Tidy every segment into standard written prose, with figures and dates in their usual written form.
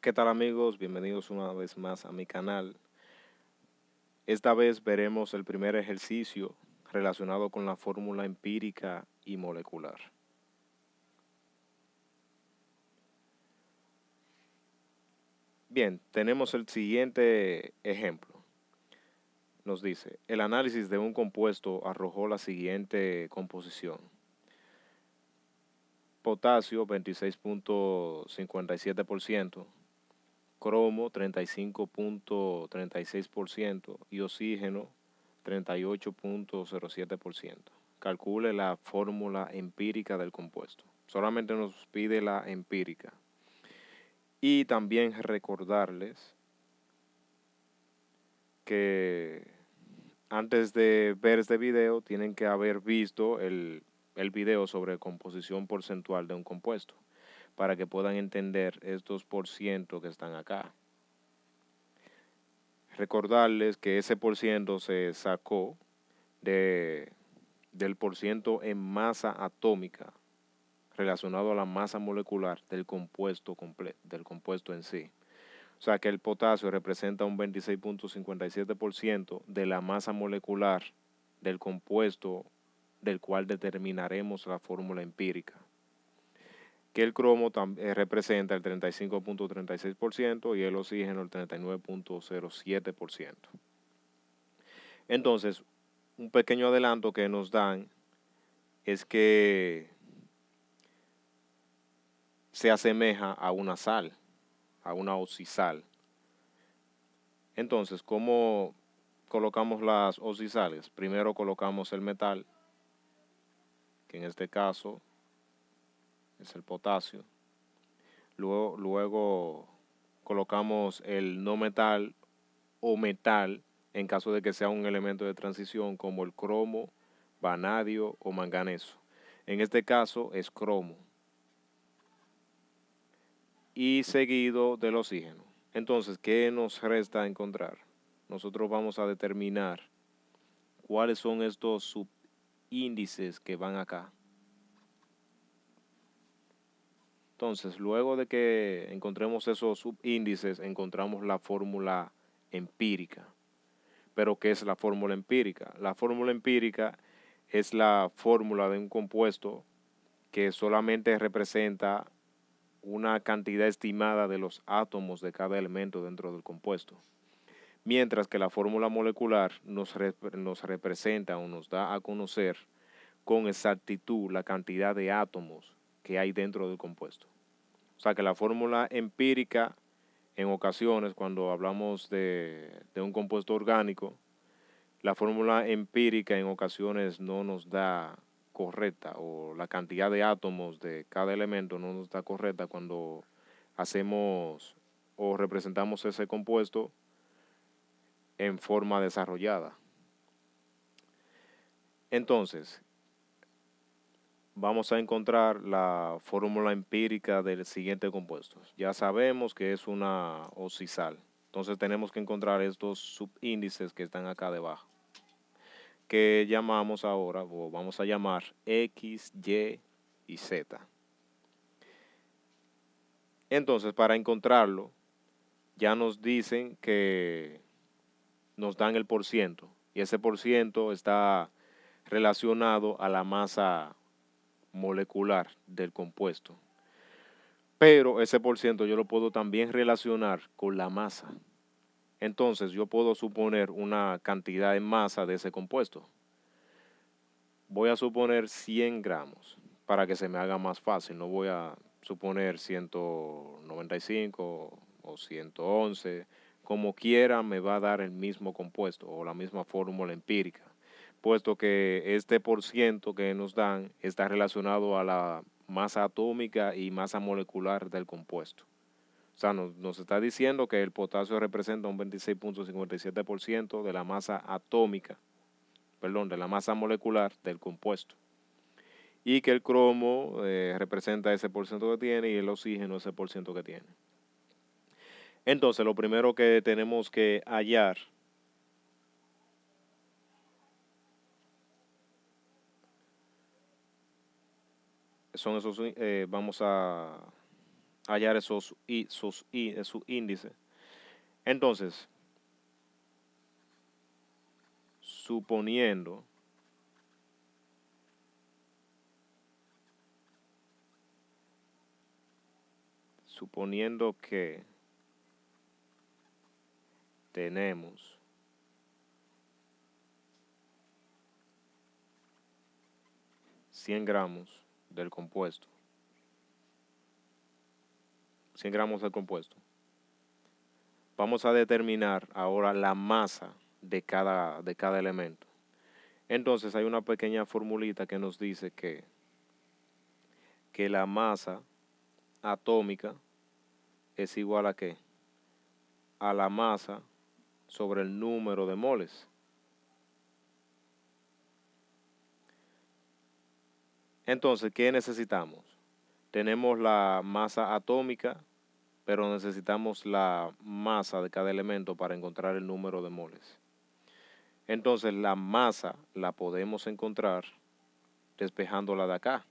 ¿Qué tal amigos? Bienvenidos una vez más a mi canal. Esta vez veremos el primer ejercicio relacionado con la fórmula empírica y molecular. Bien, tenemos el siguiente ejemplo. Nos dice, el análisis de un compuesto arrojó la siguiente composición. Potasio 26.57%, cromo 35.36% y oxígeno 38.07%. Calcule la fórmula empírica del compuesto. Solamente nos pide la empírica. Y también recordarles que antes de ver este video tienen que haber visto el video sobre composición porcentual de un compuesto para que puedan entender estos por ciento que están acá. Recordarles que ese por ciento se sacó del por ciento en masa atómica relacionado a la masa molecular del compuesto completo, del compuesto en sí. O sea que el potasio representa un 26.57% de la masa molecular del compuesto del cual determinaremos la fórmula empírica. Que el cromo representa el 35.36% y el oxígeno el 39.07%. Entonces, un pequeño adelanto que nos dan es que se asemeja a una sal, a una oxisal. Entonces, ¿cómo colocamos las oxisales? Primero colocamos el metal, que en este caso es el potasio. Luego colocamos el no metal o metal en caso de que sea un elemento de transición como el cromo, vanadio o manganeso. En este caso es cromo. Y seguido del oxígeno. Entonces, ¿qué nos resta encontrar? Nosotros vamos a determinar cuáles son estos subíndices que van acá. Entonces, luego de que encontremos esos subíndices, encontramos la fórmula empírica. ¿Pero qué es la fórmula empírica? La fórmula empírica es la fórmula de un compuesto que solamente representa una cantidad estimada de los átomos de cada elemento dentro del compuesto. Mientras que la fórmula molecular nos representa o nos da a conocer con exactitud la cantidad de átomos que hay dentro del compuesto. O sea que la fórmula empírica, en ocasiones, cuando hablamos de un compuesto orgánico, la fórmula empírica en ocasiones no nos da correcta o la cantidad de átomos de cada elemento no nos da correcta cuando hacemos o representamos ese compuesto en forma desarrollada. Entonces, vamos a encontrar la fórmula empírica del siguiente compuesto. Ya sabemos que es una oxisal. Entonces tenemos que encontrar estos subíndices que están acá debajo, que llamamos ahora, o vamos a llamar X, Y y Z. Entonces, para encontrarlo, ya nos dicen que nos dan el porciento, y ese porciento está relacionado a la masa molecular del compuesto. Pero ese porciento yo lo puedo también relacionar con la masa. Entonces yo puedo suponer una cantidad en masa de ese compuesto. Voy a suponer 100 gramos para que se me haga más fácil. No voy a suponer 195 o 111. Como quiera me va a dar el mismo compuesto o la misma fórmula empírica, puesto que este por ciento que nos dan está relacionado a la masa atómica y masa molecular del compuesto. O sea, nos está diciendo que el potasio representa un 26.57% de la masa atómica, perdón, de la masa molecular del compuesto. Y que el cromo representa ese por ciento que tiene y el oxígeno ese por ciento que tiene. Entonces, lo primero que tenemos que hallar son esos, vamos a hallar esos índices. Entonces, suponiendo que tenemos 100 gramos del compuesto, 100 gramos del compuesto, vamos a determinar ahora la masa de cada elemento. Entonces hay una pequeña formulita que nos dice que la masa atómica es igual a ¿qué? A la masa sobre el número de moles. Entonces, ¿qué necesitamos? Tenemos la masa atómica, pero necesitamos la masa de cada elemento para encontrar el número de moles. Entonces, la masa la podemos encontrar despejándola de acá.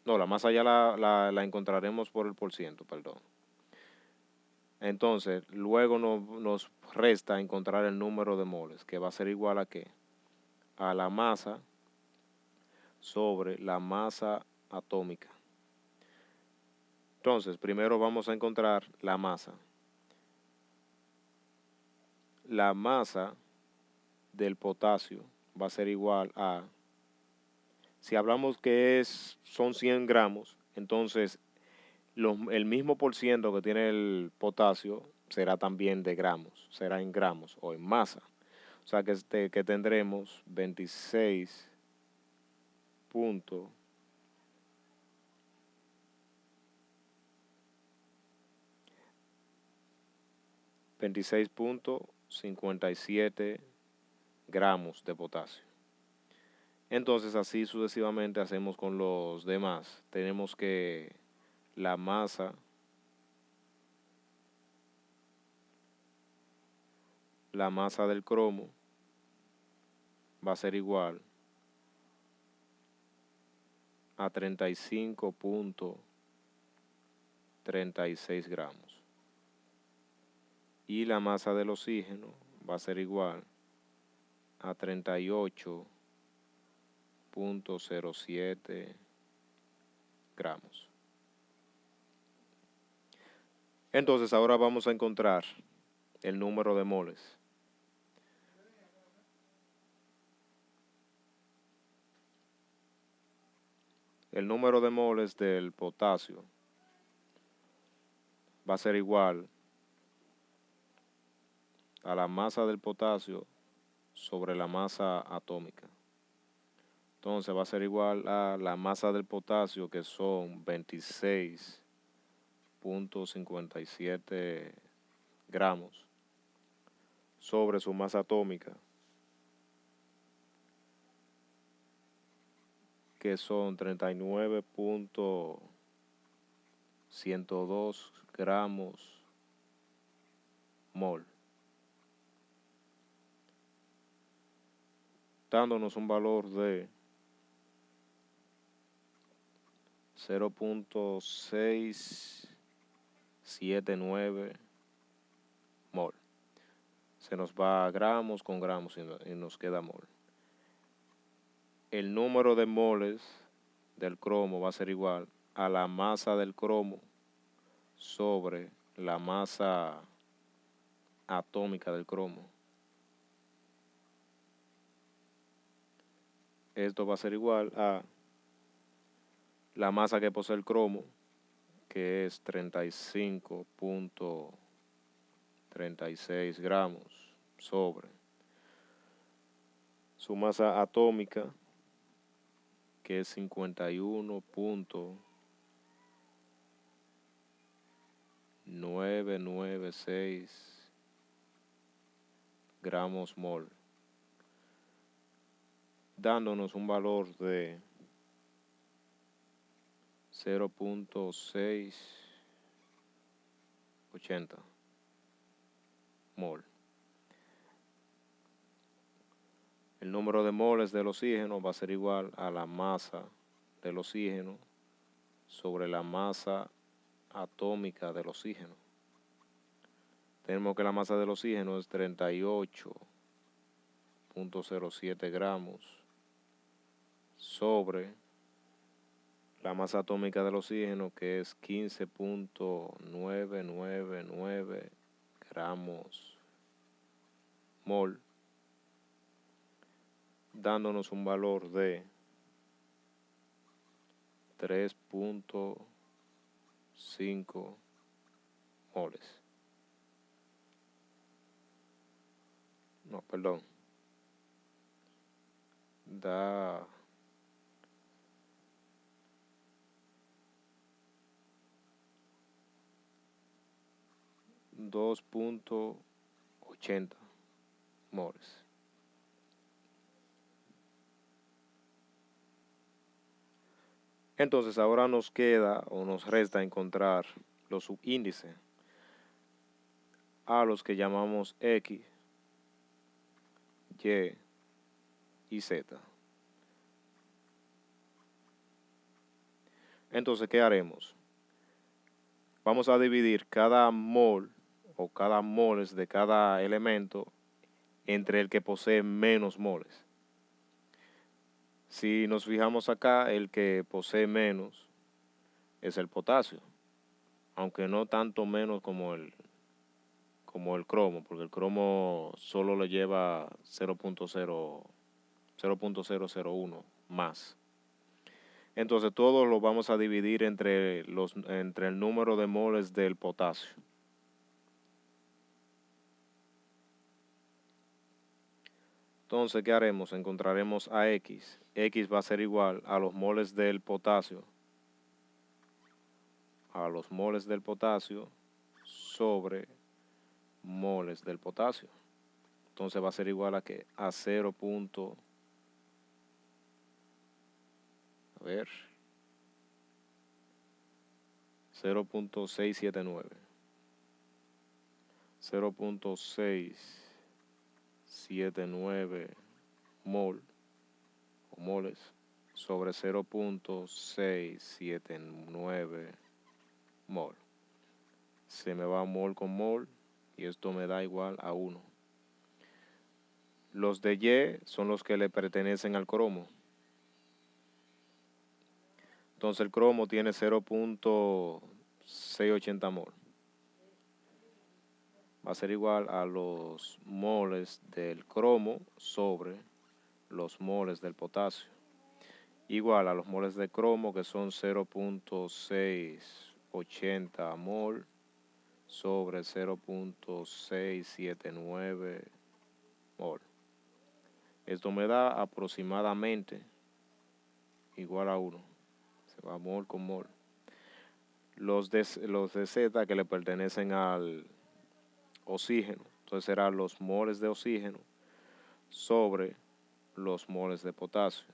No, la masa ya la encontraremos por el porciento, perdón. Entonces, luego nos resta encontrar el número de moles, que va a ser igual a ¿qué? A la masa sobre la masa atómica. Entonces, primero vamos a encontrar la masa. La masa del potasio va a ser igual a, si hablamos que son 100 gramos, entonces el mismo por ciento que tiene el potasio será también de gramos, será en gramos o en masa. O sea que tendremos 26 punto 26.57 gramos de potasio. Entonces así sucesivamente hacemos con los demás. Tenemos que la masa del cromo va a ser igual a 35.36 gramos. Y la masa del oxígeno va a ser igual a 38.07 gramos. Entonces ahora vamos a encontrar el número de moles. El número de moles del potasio va a ser igual a la masa del potasio sobre la masa atómica. Entonces va a ser igual a la masa del potasio, que son 26.57 gramos, sobre su masa atómica, que son 39.102 gramos mol, dándonos un valor de 0.679 mol. Se nos va a gramos con gramos y nos queda mol. El número de moles del cromo va a ser igual a la masa del cromo sobre la masa atómica del cromo. Esto va a ser igual a la masa que posee el cromo, que es 35.36 gramos, sobre su masa atómica, que es 51.996 gramos mol, dándonos un valor de 0.680 mol. El número de moles del oxígeno va a ser igual a la masa del oxígeno sobre la masa atómica del oxígeno. Tenemos que la masa del oxígeno es 38.07 gramos sobre la masa atómica del oxígeno, que es 15.999 gramos mol, dándonos un valor de 3.5 moles. No, perdón. Da 2.80 moles. Entonces ahora nos queda o nos resta encontrar los subíndices a los que llamamos X, Y y Z. Entonces, ¿qué haremos? Vamos a dividir cada mol o cada moles de cada elemento entre el que posee menos moles. Si nos fijamos acá, el que posee menos es el potasio, aunque no tanto menos como el cromo, porque el cromo solo le lleva 0.001 más. Entonces todo lo vamos a dividir entre el número de moles del potasio. Entonces, ¿qué haremos? Encontraremos a X. X va a ser igual a los moles del potasio, sobre moles del potasio. Entonces va a ser igual a que a 0.679. 0.679 mol o moles sobre 0.679 mol. Se me va mol con mol y esto me da igual a 1. Los de Y son los que le pertenecen al cromo. Entonces el cromo tiene 0.680 mol. Va a ser igual a los moles del cromo sobre los moles del potasio. Igual a los moles de cromo, que son 0.680 mol sobre 0.679 mol. Esto me da aproximadamente igual a 1. Se va mol con mol. Los de Z, que le pertenecen al oxígeno, entonces serán los moles de oxígeno sobre los moles de potasio,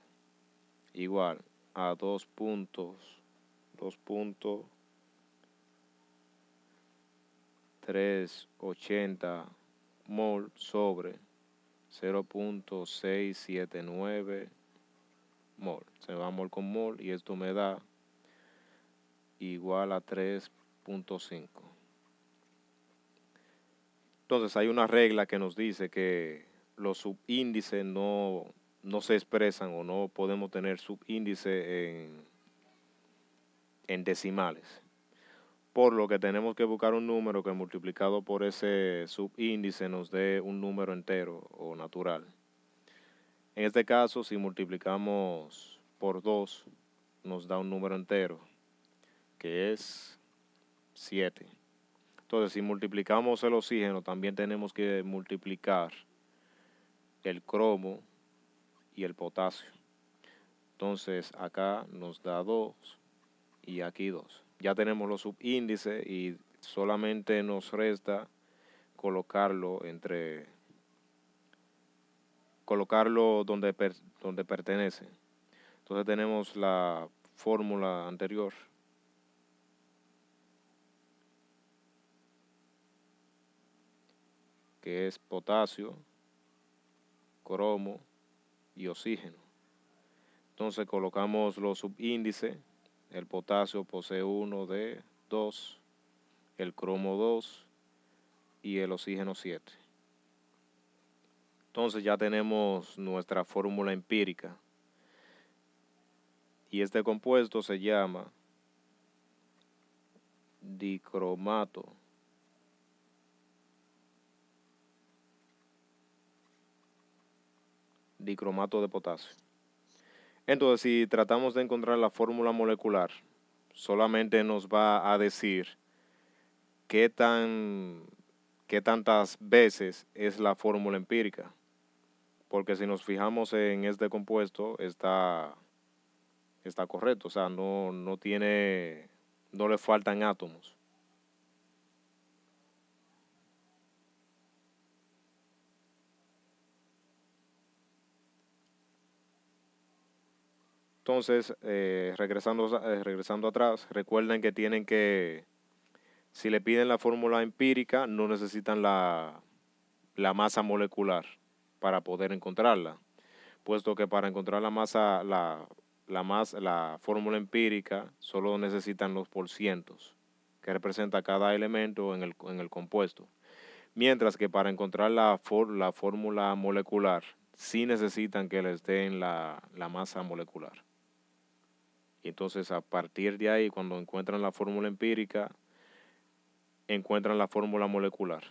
igual a 2.380 mol sobre 0.679 mol. Se va mol con mol y esto me da igual a 3.5. Entonces hay una regla que nos dice que los subíndices no se expresan o no podemos tener subíndice en decimales. Por lo que tenemos que buscar un número que multiplicado por ese subíndice nos dé un número entero o natural. En este caso, si multiplicamos por 2, nos da un número entero, que es 7. Entonces, si multiplicamos el oxígeno, también tenemos que multiplicar el cromo y el potasio. Entonces, acá nos da 2 y aquí 2. Ya tenemos los subíndices y solamente nos resta colocarlo donde pertenece. Entonces tenemos la fórmula anterior, que es potasio, cromo y oxígeno. Entonces colocamos los subíndices El potasio posee 1 de 2, el cromo 2 y el oxígeno 7. Entonces ya tenemos nuestra fórmula empírica y este compuesto se llama dicromato de potasio. Entonces, si tratamos de encontrar la fórmula molecular, solamente nos va a decir qué tantas veces es la fórmula empírica. Porque si nos fijamos en este compuesto, está correcto, o sea, no le faltan átomos. Entonces, regresando atrás, recuerden que si le piden la fórmula empírica, no necesitan la masa molecular para poder encontrarla, puesto que para encontrar la fórmula empírica solo necesitan los porcientos que representa cada elemento en el compuesto. Mientras que para encontrar la fórmula molecular, sí necesitan que les den la masa molecular. Y entonces a partir de ahí, cuando encuentran la fórmula empírica, encuentran la fórmula molecular.